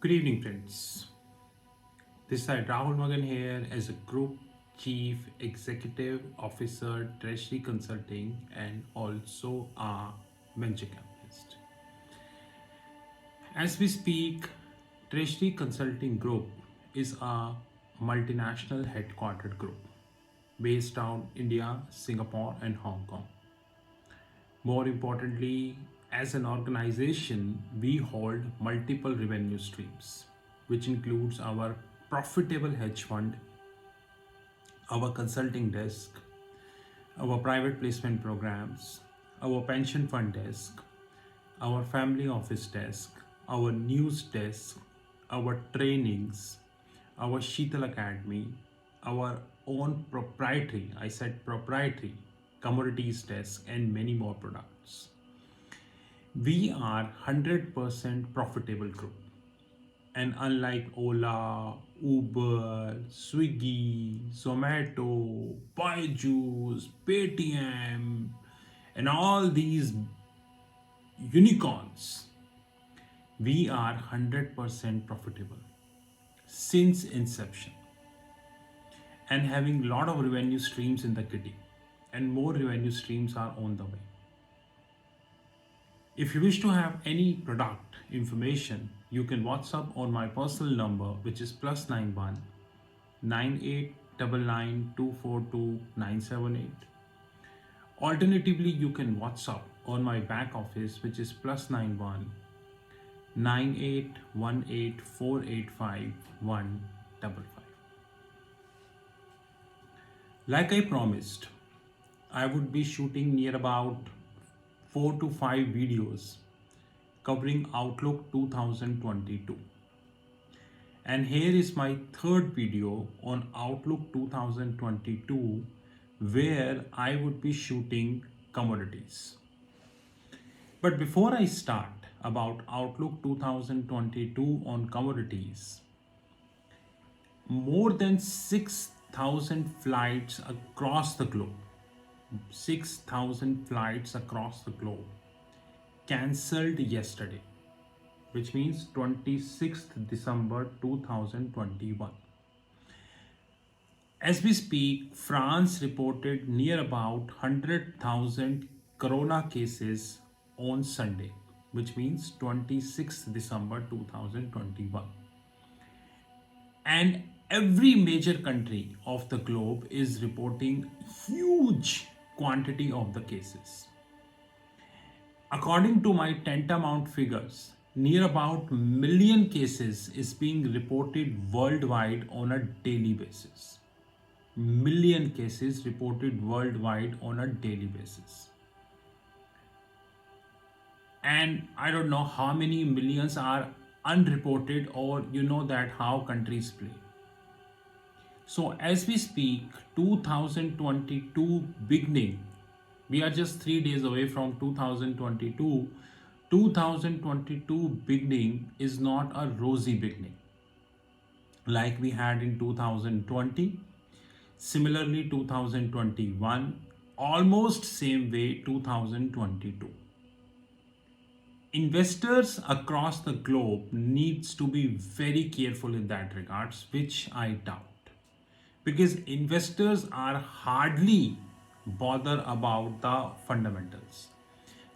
Good evening, friends. This side Rahul Magan here as a Group Chief Executive Officer, Treasury Consulting, and also a venture capitalist. As we speak, Treasury Consulting Group is a multinational headquartered group based out India, Singapore, and Hong Kong. More importantly, as an organization, we hold multiple revenue streams, which includes our profitable hedge fund, our consulting desk, our private placement programs, our pension fund desk, our family office desk, our news desk, our trainings, our Sheetal Academy, our own proprietary, I said proprietary, commodities desk, and many more products. We are 100% profitable group. And unlike Ola, Uber, Swiggy, Zomato, Byju's, Paytm, and all these unicorns, we are 100% profitable since inception and having lot of revenue streams in the kitty, and more revenue streams are on the way. If you wish to have any product information, you can WhatsApp on my personal number, which is +91 9899242978. Alternatively, you can WhatsApp on my back office, which is +91 9818485155. Like I promised, I would be shooting near about 4 to 5 videos covering Outlook 2022. And here is my third video on Outlook 2022, where I would be shooting commodities. But before I start about Outlook 2022 on commodities, more than 6,000 flights across the globe, 6,000 flights across the globe cancelled yesterday, which means 26th December 2021. As we speak, France reported near about 100,000 corona cases on Sunday, which means 26th December 2021. And every major country of the globe is reporting huge quantity of the cases. According to my tantamount figures, near about million cases is being reported worldwide on a daily basis. Million cases reported worldwide on a daily basis. And I don't know how many millions are unreported, or you know that how countries play. So as we speak, 2022 beginning, we are just 3 days away from 2022. 2022 beginning is not a rosy beginning like we had in 2020. Similarly, 2021, almost same way 2022. Investors across the globe needs to be very careful in that regards, which I doubt, because investors are hardly bother about the fundamentals.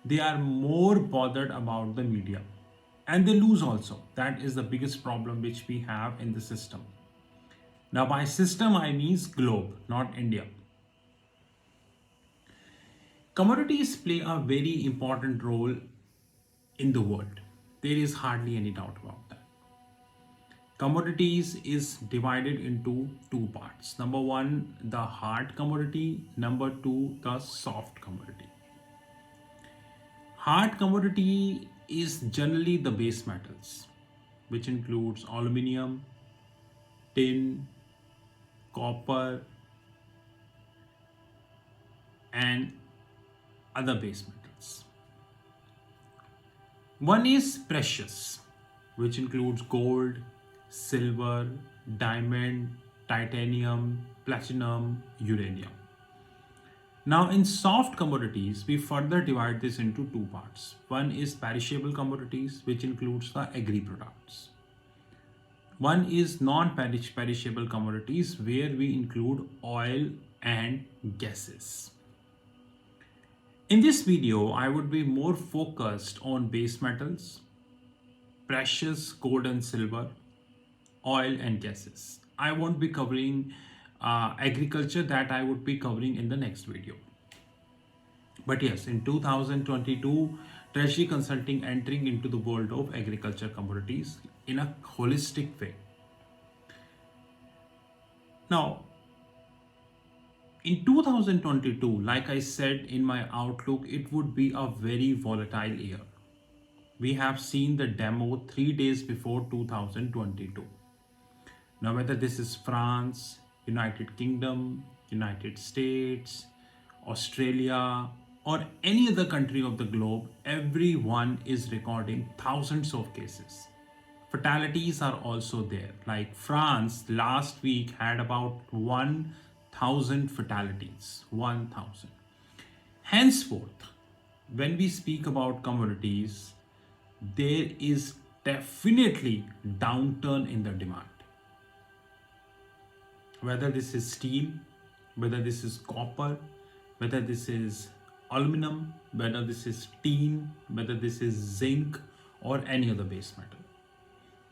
They are more bothered about the media, and they lose also. That is the biggest problem which we have in the system. Now by system I means globe, not India. Commodities play a very important role in the world. There is hardly any doubt about that. Commodities is divided into two parts. Number one, the hard commodity. Number two, the soft commodity. Hard commodity is generally the base metals, which includes aluminum, tin, copper, and other base metals. One is precious, which includes gold, silver, diamond, titanium, platinum, uranium. Now in soft commodities, we further divide this into two parts. One is perishable commodities, which includes the agri products. One is non-perishable commodities, where we include oil and gases. In this video, I would be more focused on base metals, precious gold and silver, oil and gases. I won't be covering agriculture, that I would be covering in the next video. But yes, in 2022, Treasury Consulting entering into the world of agriculture commodities in a holistic way. Now, in 2022, like I said in my outlook, it would be a very volatile year. We have seen the demo 3 days before 2022. Now, whether this is France, United Kingdom, United States, Australia, or any other country of the globe, everyone is recording thousands of cases. Fatalities are also there. Like France last week had about 1,000 fatalities. 1,000. Henceforth, when we speak about commodities, there is definitely downturn in the demand. Whether this is steel, whether this is copper, whether this is aluminum, whether this is tin, whether this is zinc or any other base metal,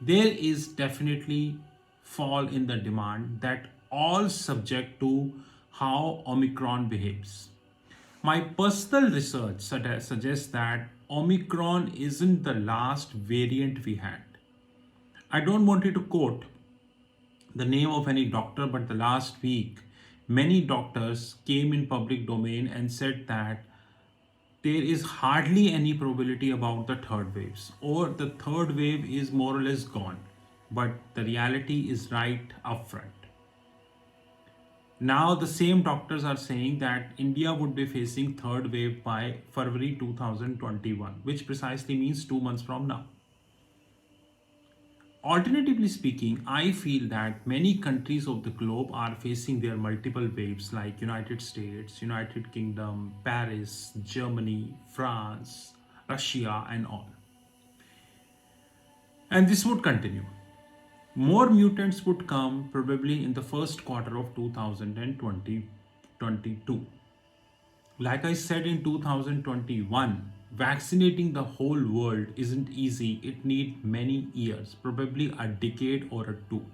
there is definitely fall in the demand, that all subject to how Omicron behaves. My personal research suggests that Omicron isn't the last variant we had. I don't want you to quote the name of any doctor, but the last week, many doctors came in public domain and said that there is hardly any probability about the third waves, or the third wave is more or less gone. But the reality is right up front. Now the same doctors are saying that India would be facing third wave by February 2021, which precisely means 2 months from now. Alternatively speaking, I feel that many countries of the globe are facing their multiple waves, like United States, United Kingdom, Paris, Germany, France, Russia, and all. And this would continue. More mutants would come probably in the first quarter of 2022. Like I said in 2021, vaccinating the whole world isn't easy. It needs many years, probably a decade or a two.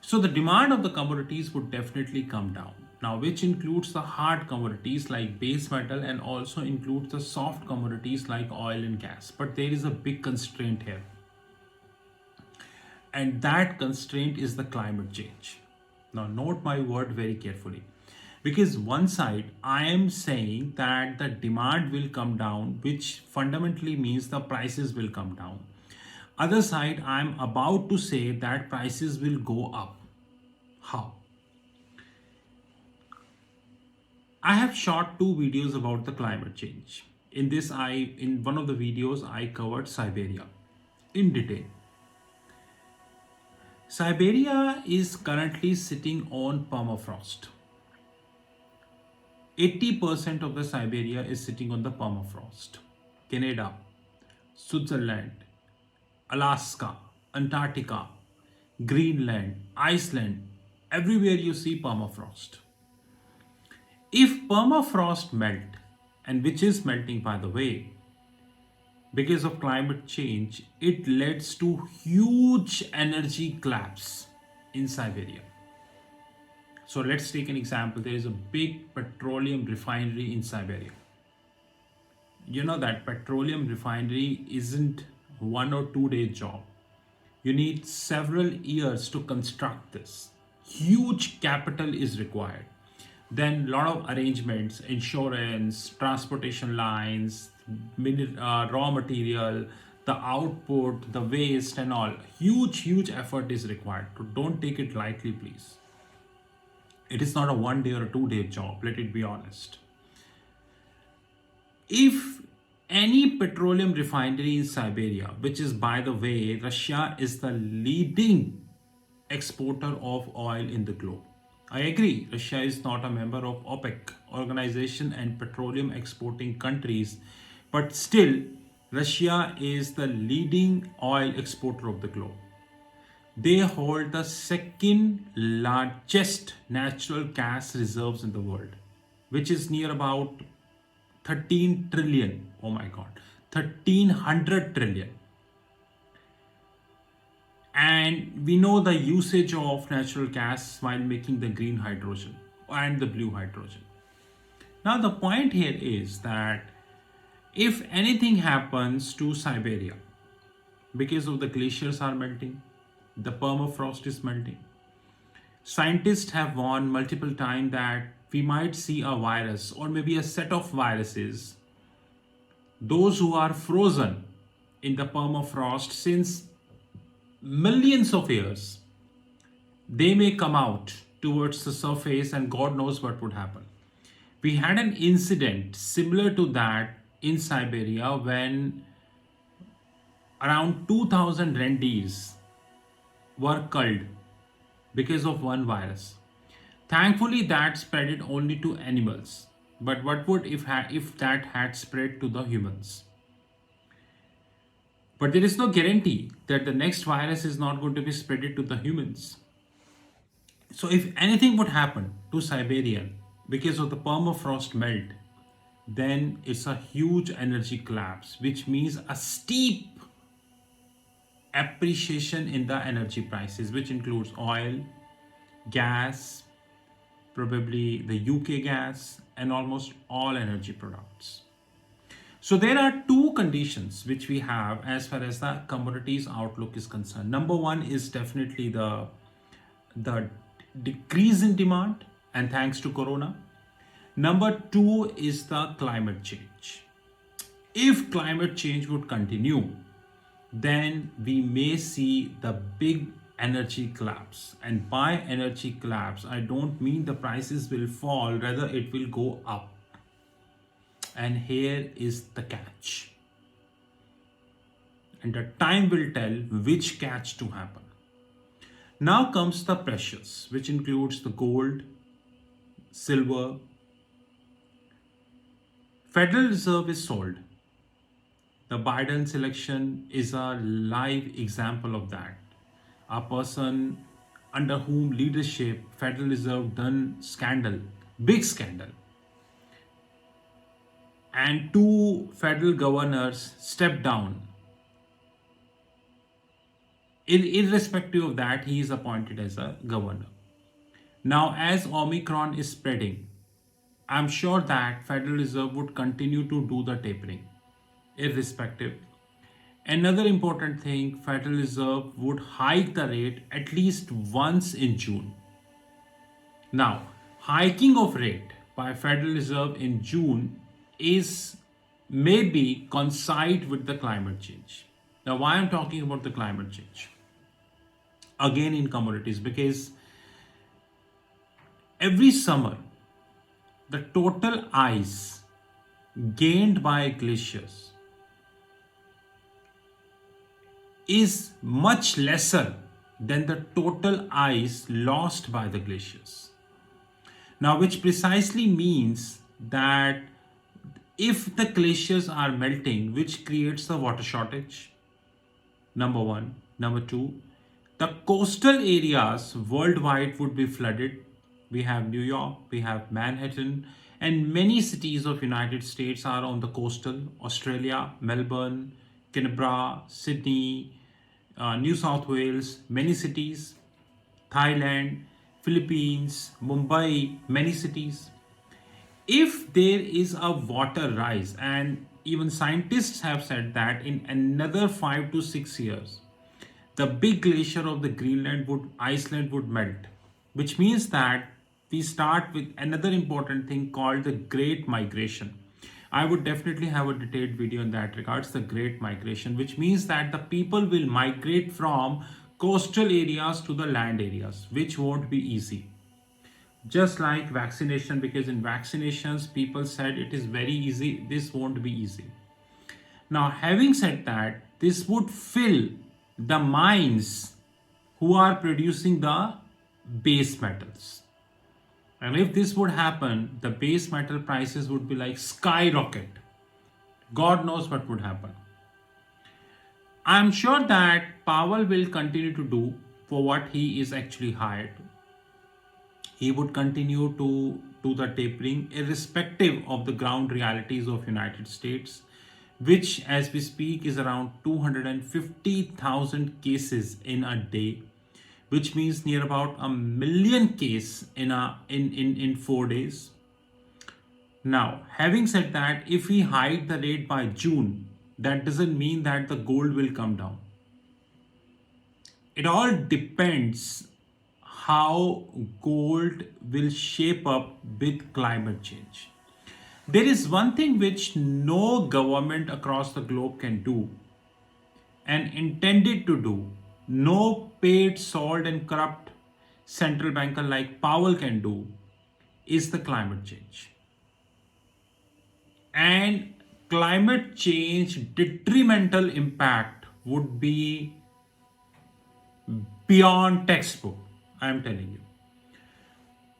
So the demand of the commodities would definitely come down. Now, which includes the hard commodities like base metal and also includes the soft commodities like oil and gas. But there is a big constraint here. And that constraint is the climate change. Now, note my word very carefully. Because one side, I am saying that the demand will come down, which fundamentally means the prices will come down. Other side, I am about to say that prices will go up. How? I have shot 2 videos about the climate change. In one of the videos, I covered Siberia in detail. Siberia is currently sitting on permafrost. 80% of the Siberia is sitting on the permafrost. Canada, Switzerland, Alaska, Antarctica, Greenland, Iceland, everywhere you see permafrost. If permafrost melt, and which is melting by the way, because of climate change, it leads to huge energy collapse in Siberia. So let's take an example. There is a big petroleum refinery in Siberia. You know that petroleum refinery isn't 1 or 2 day job. You need several years to construct this. Huge capital is required. Then a lot of arrangements, insurance, transportation lines, raw material, the output, the waste and all. Huge effort is required. Don't take it lightly, please. It is not a 1 day or a 2 day job, let it be honest. If any petroleum refinery in Siberia, which is, by the way, Russia is the leading exporter of oil in the globe. I agree, Russia is not a member of OPEC organization and petroleum exporting countries, but still, Russia is the leading oil exporter of the globe. They hold the second largest natural gas reserves in the world, which is near about 13 trillion. Oh my god, 1300 trillion. And we know the usage of natural gas while making the green hydrogen and the blue hydrogen. Now, the point here is that if anything happens to Siberia, because of the glaciers are melting, the permafrost is melting, scientists have warned multiple times that we might see a virus or maybe a set of viruses, those who are frozen in the permafrost since millions of years, they may come out towards the surface and God knows what would happen. We had an incident similar to that in Siberia when around 2000 reindeers were culled because of one virus. Thankfully, that spread it only to animals. But what would if that had spread to the humans? But there is no guarantee that the next virus is not going to be spreaded to the humans. So if anything would happen to Siberia because of the permafrost melt, then it's a huge energy collapse, which means a steep appreciation in the energy prices, which includes oil, gas, probably the UK gas, and almost all energy products. So there are two conditions which we have as far as the commodities outlook is concerned. Number one is definitely the decrease in demand, and thanks to corona. Number two is the climate change. If climate change would continue, then we may see the big energy collapse. And by energy collapse, I don't mean the prices will fall, rather it will go up. And here is the catch. And the time will tell which catch to happen. Now comes the precious, which includes the gold, silver. Federal Reserve is sold. The Biden selection is a live example of that. A person under whom leadership Federal Reserve done scandal, big scandal. And two federal governors stepped down. Irrespective of that, he is appointed as a governor. Now, as Omicron is spreading, I'm sure that Federal Reserve would continue to do the tapering, irrespective. Another important thing, Federal Reserve would hike the rate at least once in June. Now, hiking of rate by Federal Reserve in June is maybe coincide with the climate change. Now, why I'm talking about the climate change? Again, in commodities, because every summer, the total ice gained by glaciers is much lesser than the total ice lost by the glaciers. Now, which precisely means that if the glaciers are melting, which creates the water shortage, number one. Number two, the coastal areas worldwide would be flooded. We have New York, we have Manhattan, and many cities of United States are on the coastal. Australia, Melbourne, Canberra, Sydney, New South Wales, many cities, Thailand, Philippines, Mumbai, many cities. If there is a water rise, and even scientists have said that in another 5 to 6 years, the big glacier of the Iceland would melt, which means that we start with another important thing called the Great Migration. I would definitely have a detailed video in that regards, the Great Migration, which means that the people will migrate from coastal areas to the land areas, which won't be easy. Just like vaccination, because in vaccinations, people said it is very easy, this won't be easy. Now, having said that, this would fill the mines who are producing the base metals. And if this would happen, the base metal prices would be like skyrocket. God knows what would happen. I'm sure that Powell will continue to do for what he is actually hired. He would continue to do the tapering irrespective of the ground realities of United States, which as we speak is around 250,000 cases in a day, which means near about a million case in 4 days. Now, having said that, if we hike the rate by June, that doesn't mean that the gold will come down. It all depends how gold will shape up with climate change. There is one thing which no government across the globe can do and intended to do, no paid, salt, and corrupt central banker like Powell can do, is the climate change. And climate change detrimental impact would be beyond textbook, I am telling you.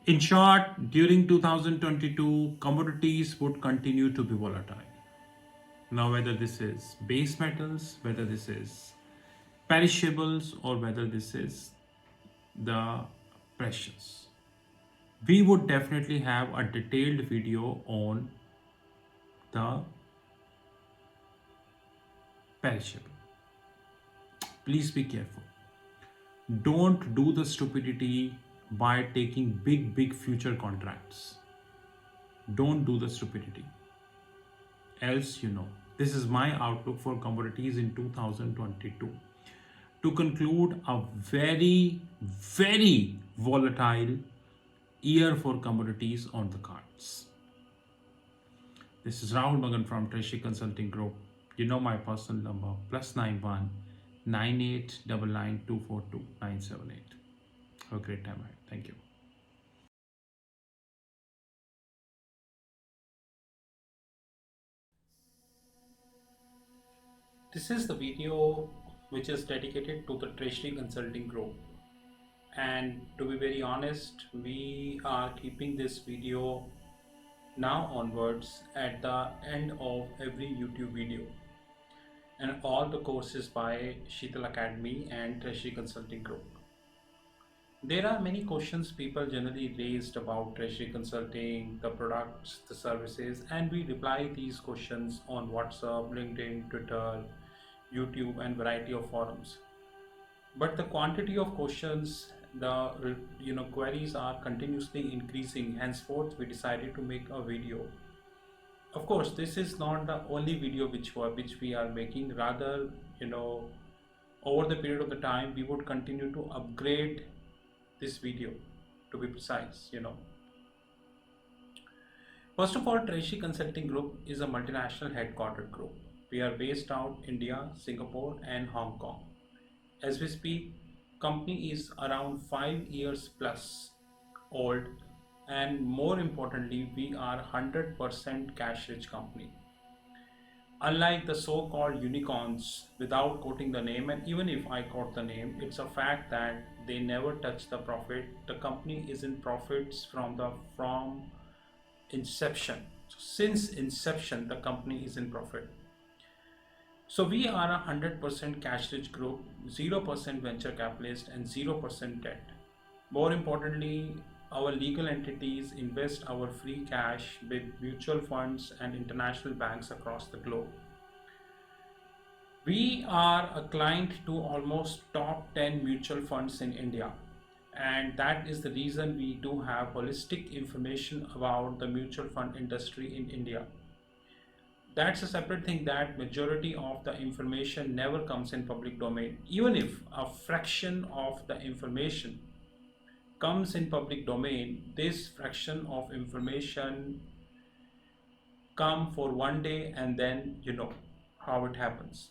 In short, during 2022, commodities would continue to be volatile. Now, whether this is base metals, whether this is perishables, or whether this is the precious, we would definitely have a detailed video on the perishable. Please be careful. Don't do the stupidity by taking big future contracts. Don't do the stupidity. Else, this is my outlook for commodities in 2022. To conclude, a very volatile year for commodities on the cards. This is Rahul Magan from Treasury Consulting Group. You know my personal number +91 9899 242 978. Have a great time ahead. Thank you. This is the video which is dedicated to the Treasury Consulting Group. And to be very honest, we are keeping this video now onwards at the end of every YouTube video. And all the courses by Sheetal Academy and Treasury Consulting Group. There are many questions people generally raised about Treasury Consulting, the products, the services, and we reply these questions on WhatsApp, LinkedIn, Twitter, YouTube, and variety of forums. But the quantity of questions, the queries are continuously increasing. Henceforth, we decided to make a video. Of course, this is not the only video which we are making. Rather, over the period of the time, we would continue to upgrade this video, to be precise. First of all, Treasury Consulting Group is a multinational headquartered group. We are based out India, Singapore, and Hong Kong. As we speak, company is around 5 years plus old. And more importantly, we are 100% cash rich company. Unlike the so-called unicorns, without quoting the name, and even if I quote the name, it's a fact that they never touch the profit. The company is in profits from inception. So since inception, the company is in profit. So we are a 100% cash rich group, 0% venture capitalist, and 0% debt. More importantly, our legal entities invest our free cash with mutual funds and international banks across the globe. We are a client to almost top 10 mutual funds in India, and that is the reason we do have holistic information about the mutual fund industry in India. That's a separate thing, that majority of the information never comes in public domain. Even if a fraction of the information comes in public domain, this fraction of information come for one day, and then how it happens.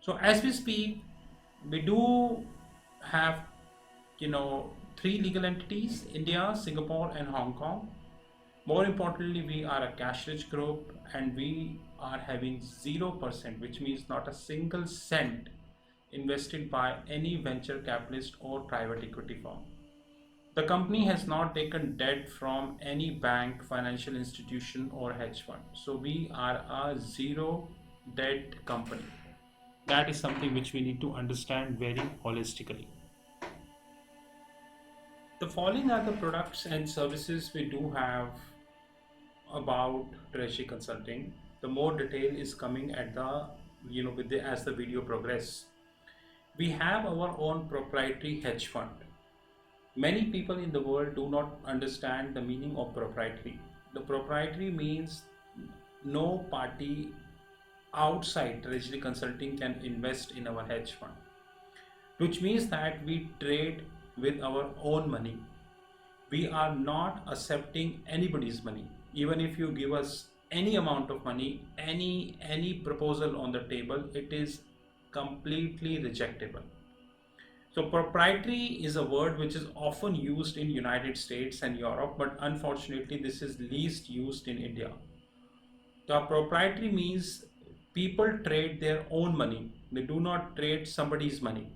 So as we speak, we do have 3 legal entities: India, Singapore, and Hong Kong. More importantly, we are a cash rich group, and we are having 0%, which means not a single cent invested by any venture capitalist or private equity firm. The company has not taken debt from any bank, financial institution, or hedge fund. So we are a zero debt company. That is something which we need to understand very holistically. The following are the products and services we do have about treasury consulting. The more detail is coming at the with the as the video progress. We have our own proprietary hedge fund. Many people in the world do not understand the meaning of proprietary. The proprietary means no party outside treasury consulting can invest in our hedge fund, which means that we trade with our own money. We are not accepting anybody's money. Even if you give us any amount of money, any proposal on the table, it is completely rejectable. So proprietary is a word which is often used in United States and Europe, but unfortunately this is least used in India. The proprietary means people trade their own money. They do not trade somebody's money.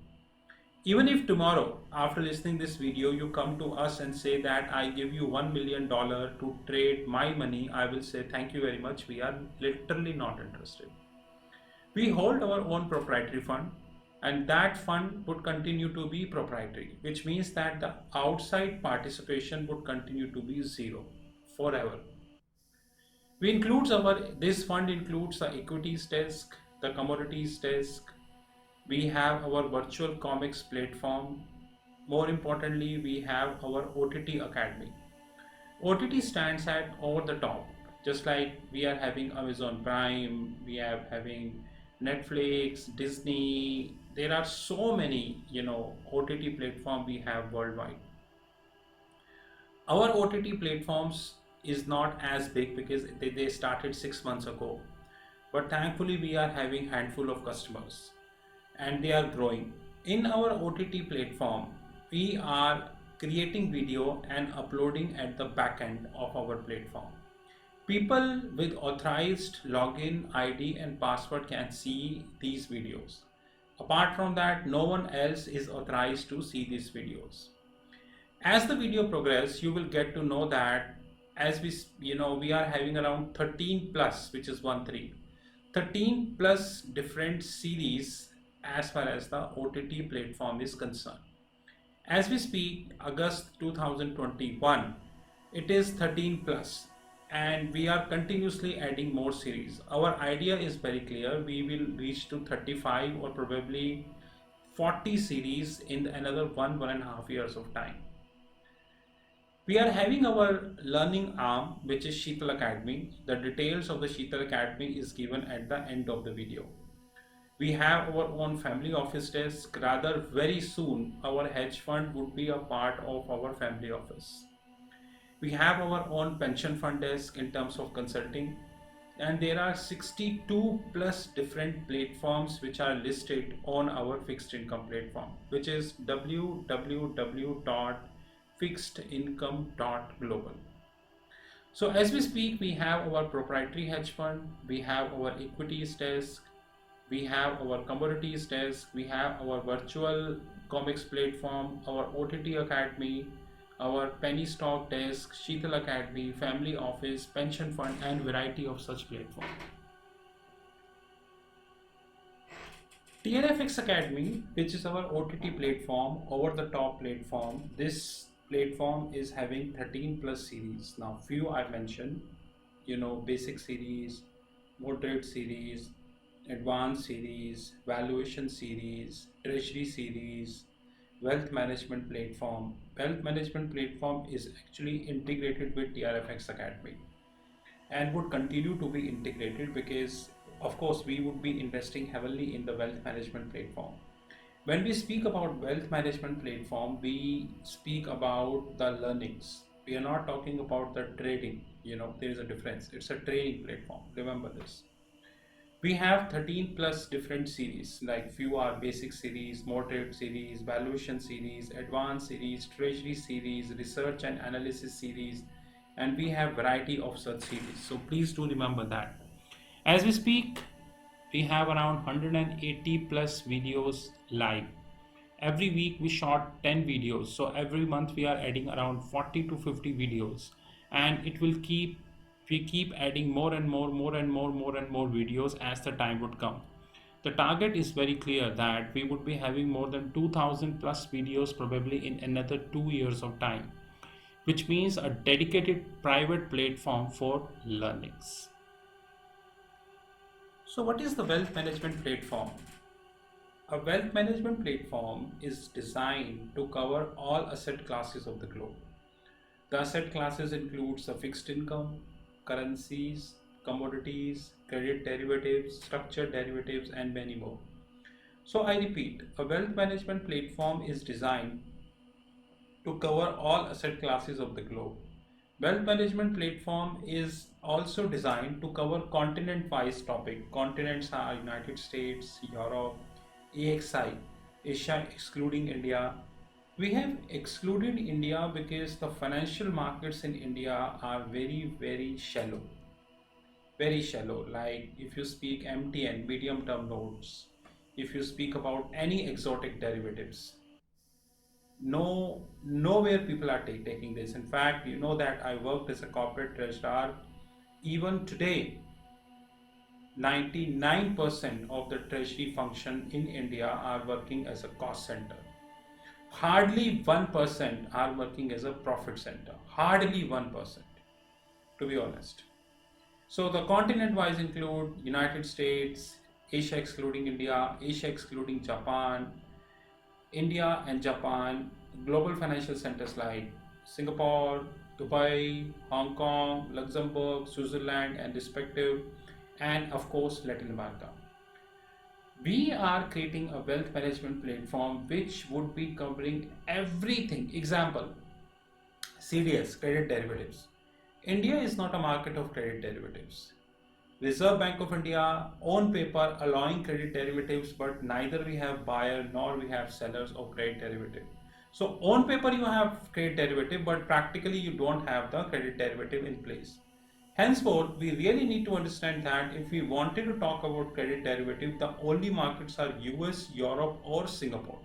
Even if tomorrow, after listening this video, you come to us and say that I give you $1 million to trade my money, I will say thank you very much. We are literally not interested. We hold our own proprietary fund, and that fund would continue to be proprietary, which means that the outside participation would continue to be zero forever. This fund includes the equities desk, the commodities desk. We have our virtual comics platform. More importantly, we have our OTT Academy. OTT stands at over the top, just like we are having Amazon Prime, we are having Netflix, Disney. There are so many, OTT platform we have worldwide. Our OTT platforms is not as big because they started 6 months ago, but thankfully we are having handful of customers and they are growing. In our OTT platform, we are creating video and uploading at the back end of our platform. People with authorized login ID and password can see these videos. Apart from that, no one else is authorized to see these videos. As the video progresses, you will get to know that as we are having around 13 plus, which is 13 plus different series as far as the OTT platform is concerned. As we speak, August 2021, it is 13 plus, and we are continuously adding more series. Our idea is very clear. We will reach to 35 or probably 40 series in another 1.5 years of time. We are having our learning arm, which is Sheetal Academy. The details of the Sheetal Academy is given at the end of the video. We have our own family office desk. Rather, very soon, our hedge fund would be a part of our family office. We have our own pension fund desk in terms of consulting. And there are 62 plus different platforms which are listed on our fixed income platform, which is www.fixedincome.global. So as we speak, we have our proprietary hedge fund, we have our equities desk, we have our commodities desk, we have our virtual comics platform, our OTT Academy, our penny stock desk, Sheetal Academy, family office, pension fund, and variety of such platforms. TRFX Academy, which is our OTT platform, over the top platform. This platform is having 13 plus series. Now, few I mentioned, basic series, moderate series, advanced series, valuation series, treasury series, wealth management platform. Wealth management platform is actually integrated with TRFX Academy and would continue to be integrated because of course we would be investing heavily in the wealth management platform. When we speak about wealth management platform, we speak about the learnings. We are not talking about the trading. There is a difference. It's a trading platform. Remember this. We have 13 plus different series, like few are basic series, moderate series, valuation series, advanced series, treasury series, research and analysis series, and we have variety of such series. So please do remember that. As we speak, we have around 180 plus videos live. Every week we shot 10 videos. So every month we are adding around 40 to 50 videos, and we keep adding more and more videos as the time would come. The target is very clear that we would be having more than 2000 plus videos probably in another 2 years of time, which means a dedicated private platform for learnings. So, what is the wealth management platform? A wealth management platform is designed to cover all asset classes of the globe. The asset classes includes the fixed income, currencies, commodities, credit derivatives, structured derivatives, and many more. So I repeat, a wealth management platform is designed to cover all asset classes of the globe. Wealth management platform is also designed to cover continent-wise topic. Continents are United States, Europe, AXI, Asia excluding India. We have excluded India because the financial markets in India are very, very shallow. Very shallow. Like if you speak MTN, medium term notes, if you speak about any exotic derivatives, nowhere people are taking this. In fact, you know that I worked as a corporate registrar. Even today, 99% of the treasury function in India are working as a cost center. Hardly 1% are working as a profit center. Hardly 1%, to be honest. So the continent wise include United States, Asia excluding India, Asia excluding Japan, India and Japan, global financial centers like Singapore, Dubai, Hong Kong, Luxembourg, Switzerland, and respective, and of course Latin America. We are creating a wealth management platform which would be covering everything. Example, CDS, credit derivatives. India is not a market of credit derivatives. Reserve Bank of India on paper allowing credit derivatives, but neither we have buyer nor we have sellers of credit derivative. So on paper you have credit derivative, but practically you don't have the credit derivative in place. Henceforth, we really need to understand that if we wanted to talk about credit derivative, the only markets are US, Europe, or Singapore.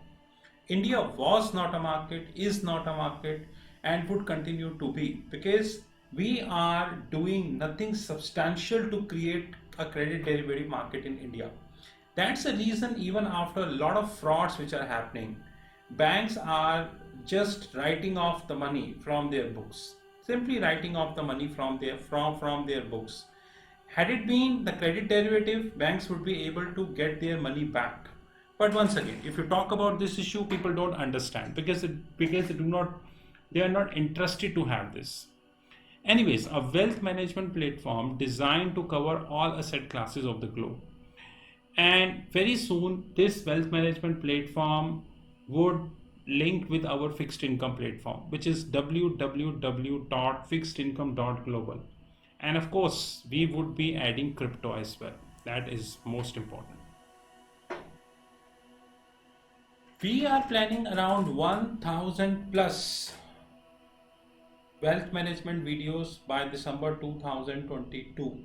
India was not a market, is not a market, and would continue to be, because we are doing nothing substantial to create a credit derivative market in India. That's the reason, even after a lot of frauds which are happening, banks are just writing off the money from their books. Simply writing off the money from their books. Had it been the credit derivative, banks would be able to get their money back. But once again, if you talk about this issue, people don't understand because they are not interested to have this. Anyways, a wealth management platform designed to cover all asset classes of the globe. And very soon, this wealth management platform would link with our fixed income platform, which is www.fixedincome.global. And of course, we would be adding crypto as well. That is most important. We are planning around 1000 plus wealth management videos by December 2022,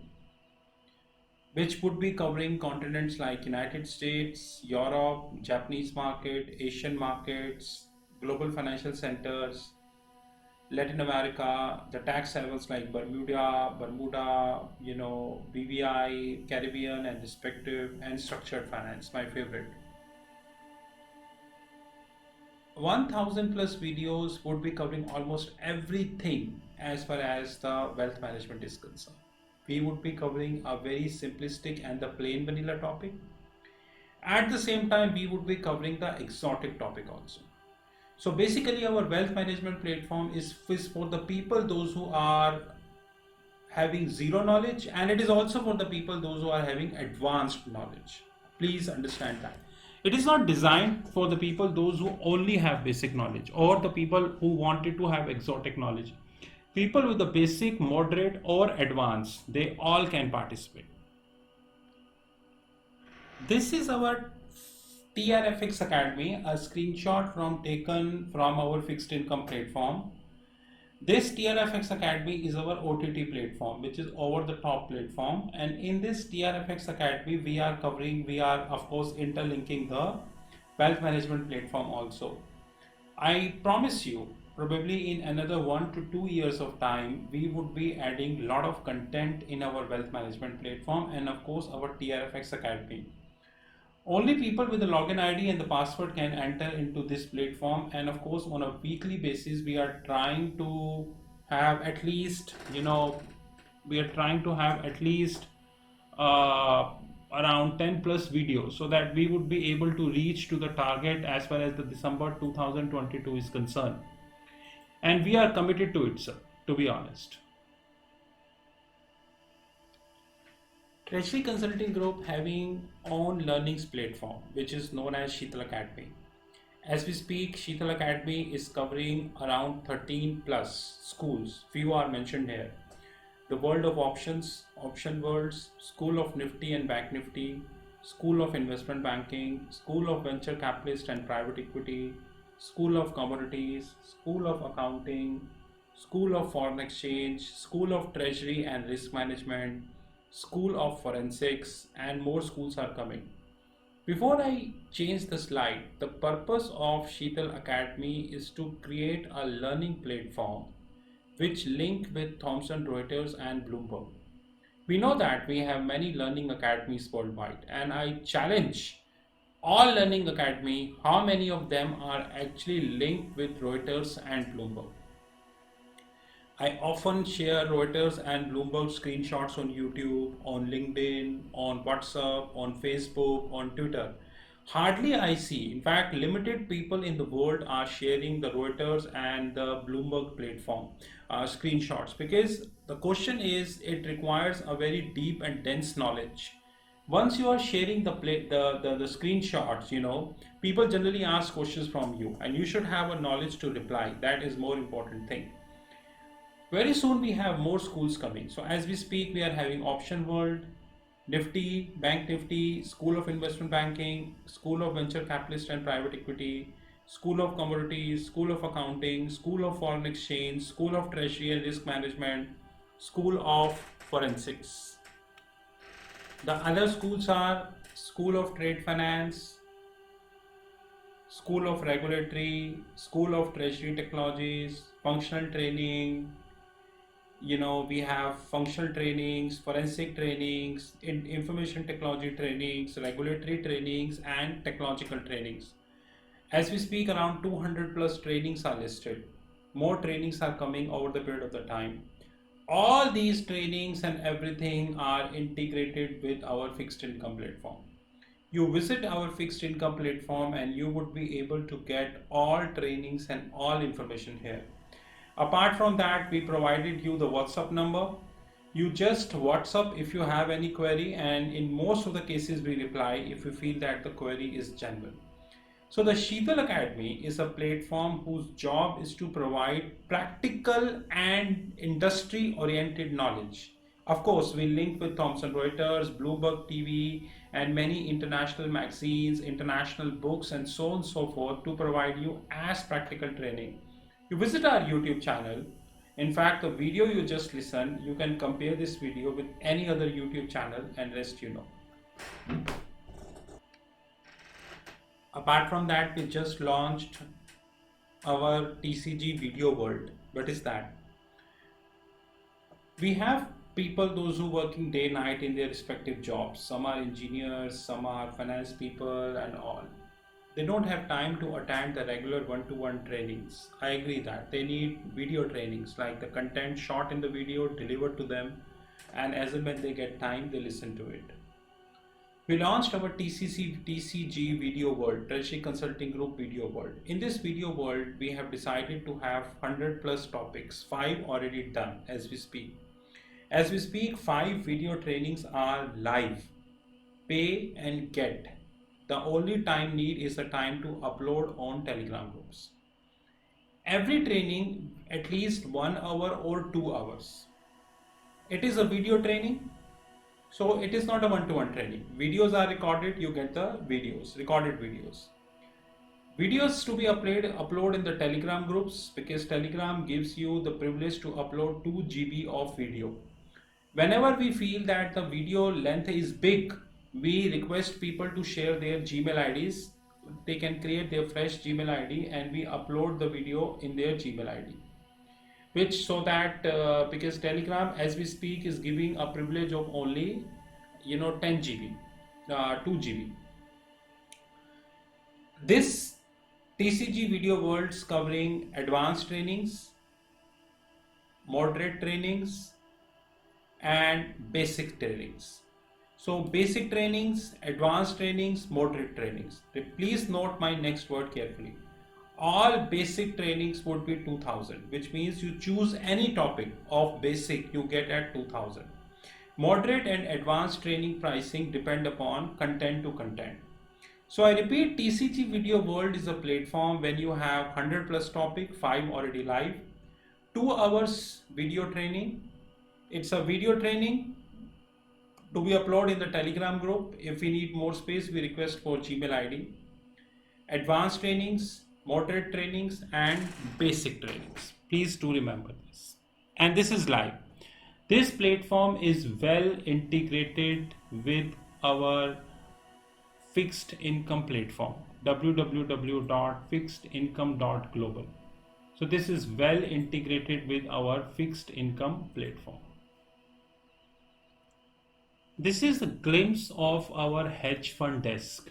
which would be covering continents like United States, Europe, Japanese market, Asian markets, global financial centers, Latin America, the tax havens like Bermuda, BVI, Caribbean and respective, and structured finance, my favorite. 1000 plus videos would be covering almost everything as far as the wealth management is concerned. We would be covering a very simplistic and the plain vanilla topic. At the same time, we would be covering the exotic topic also. So basically, our wealth management platform is for the people, those who are having zero knowledge, and it is also for the people, those who are having advanced knowledge. Please understand that. It is not designed for the people, those who only have basic knowledge, or the people who wanted to have exotic knowledge. People with the basic, moderate, or advanced, they all can participate. This is our TRFX Academy, a screenshot taken from our fixed income platform. This TRFX Academy is our OTT platform, which is over the top platform. And in this TRFX Academy, we are of course interlinking the wealth management platform also. I promise you, probably in another 1 to 2 years of time, we would be adding a lot of content in our wealth management platform and of course our TRFX Academy. Only people with the login ID and the password can enter into this platform. And of course, on a weekly basis, we are trying to have at least, we are trying to have at least uh, around 10 plus videos so that we would be able to reach to the target as far as the December 2022 is concerned. And we are committed to it, sir, to be honest. Treasury Consulting Group having own learnings platform, which is known as Sheetal Academy. As we speak, Sheetal Academy is covering around 13 plus schools. Few are mentioned here. The World of Options, Option Worlds, School of Nifty and Bank Nifty, School of Investment Banking, School of Venture Capitalist and Private Equity, School of Commodities, School of Accounting, School of Foreign Exchange, School of Treasury and Risk Management, School of Forensics, and more schools are coming. Before I change the slide, the purpose of Sheetal Academy is to create a learning platform which link with Thomson Reuters and Bloomberg. We know that we have many learning academies worldwide, and I challenge all learning academy, how many of them are actually linked with Reuters and Bloomberg. I often share Reuters and Bloomberg screenshots on YouTube, on LinkedIn, on WhatsApp, on Facebook, on Twitter. Hardly I see, in fact, limited people in the world are sharing the Reuters and the Bloomberg platform screenshots, because the question is it requires a very deep and dense knowledge. Once you are sharing the screenshots, people generally ask questions from you, and you should have a knowledge to reply. That is more important thing. Very soon we have more schools coming. So as we speak, we are having Option World, Nifty, Bank Nifty, School of Investment Banking, School of Venture Capitalist and Private Equity, School of Commodities, School of Accounting, School of Foreign Exchange, School of Treasury and Risk Management, School of Forensics. The other schools are School of Trade Finance, School of Regulatory, School of Treasury Technologies, Functional Training. We have functional trainings, forensic trainings, information technology trainings, regulatory trainings, and technological trainings. As we speak, around 200 plus trainings are listed. More trainings are coming over the period of the time. All these trainings and everything are integrated with our fixed income platform. You visit our fixed income platform and you would be able to get all trainings and all information here. Apart from that, we provided you the WhatsApp number. You just WhatsApp if you have any query, and in most of the cases we reply if we feel that the query is genuine. So the Sheetal Academy is a platform whose job is to provide practical and industry oriented knowledge. Of course, we link with Thomson Reuters, Bloomberg TV, and many international magazines, international books, and so on and so forth to provide you as practical training. You visit our YouTube channel. In fact, the video you just listened, you can compare this video with any other YouTube channel and rest you know. Apart from that, we just launched our TCG Video World. What is that? We have people, those who working day night in their respective jobs. Some are engineers, some are finance people and all. They don't have time to attend the regular one-to-one trainings. I agree that they need video trainings, like the content shot in the video delivered to them, and as and when they get time, they listen to it. We launched our TCG Video World, Treasury Consulting Group Video World. In this video world, we have decided to have 100 plus topics, 5 already done as we speak. As we speak, 5 video trainings are live, pay and get. The only time need is the time to upload on Telegram groups. Every training at least 1 hour or 2 hours. It is a video training, so it is not a one-to-one training. Videos are recorded, you get the videos, recorded videos. Videos to be upload in the Telegram groups, because Telegram gives you the privilege to upload 2 GB of video. Whenever we feel that the video length is big, we request people to share their Gmail IDs. They can create their fresh Gmail ID and we upload the video in their Gmail ID. Which so that because Telegram as we speak is giving a privilege of only 10 GB, 2 GB. This TCG Video Worlds covering advanced trainings, moderate trainings, and basic trainings. So basic trainings, advanced trainings, moderate trainings. Please note my next word carefully. All basic trainings would be 2000, which means you choose any topic of basic, you get at 2000. Moderate and advanced training pricing depend upon content to content. So I repeat, TCG Video World is a platform when you have 100 plus topic, 5 already live, 2 hours video training. It's a video training to be uploaded in the Telegram group. If we need more space, we request for Gmail ID. Advanced trainings, moderate trainings, and basic trainings. Please do remember this. And this is live. This platform is well integrated with our fixed income platform, www.fixedincome.global. So this is well integrated with our fixed income platform. This is a glimpse of our hedge fund desk.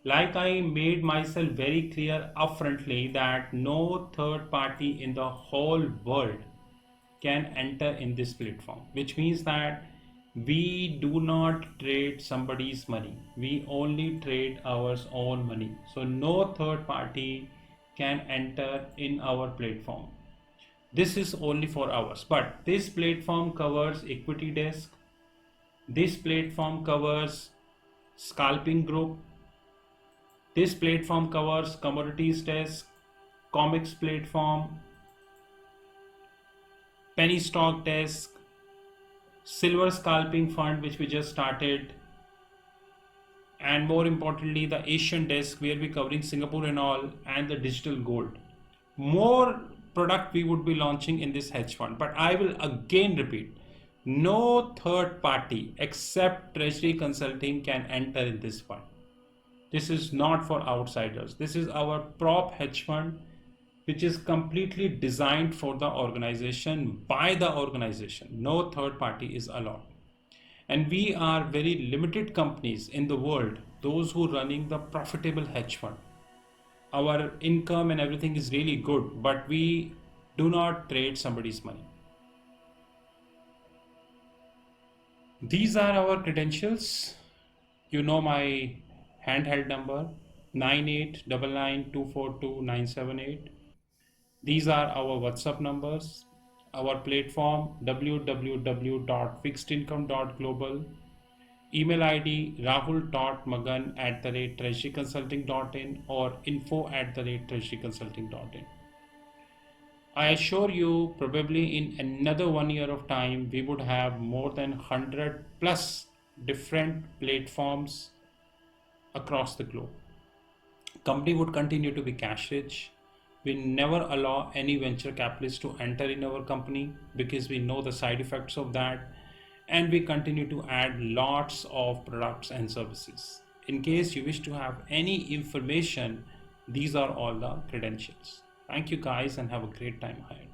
Like I made myself very clear upfrontly that no third party in the whole world can enter in this platform, which means that we do not trade somebody's money. We only trade our own money. So no third party can enter in our platform. This is only for ours. But this platform covers equity desk. This platform covers scalping group. This platform covers commodities desk, comics platform, penny stock desk, silver scalping fund, which we just started, and more importantly the Asian desk, where we're covering Singapore and all, and the digital gold. More product we would be launching in this hedge fund, but I will again repeat, no third party except Treasury Consulting can enter in this fund. This is not for outsiders. This is our prop hedge fund, which is completely designed for the organization, by the organization. No third party is allowed. And we are very limited companies in the world, those who are running the profitable hedge fund. Our income and everything is really good, but we do not trade somebody's money. These are our credentials. You know my handheld number 9899242978. These are our WhatsApp numbers, our platform www.fixedincome.global, email ID rahul.magan@treasuryconsulting.in or info@treasuryconsulting.in. I assure you, probably in another 1 year of time, we would have more than 100 plus different platforms across the globe. Company would continue to be cash rich. We never allow any venture capitalist to enter in our company because we know the side effects of that, and we continue to add lots of products and services. In case you wish to have any information, these are all the credentials. Thank you guys and have a great time ahead.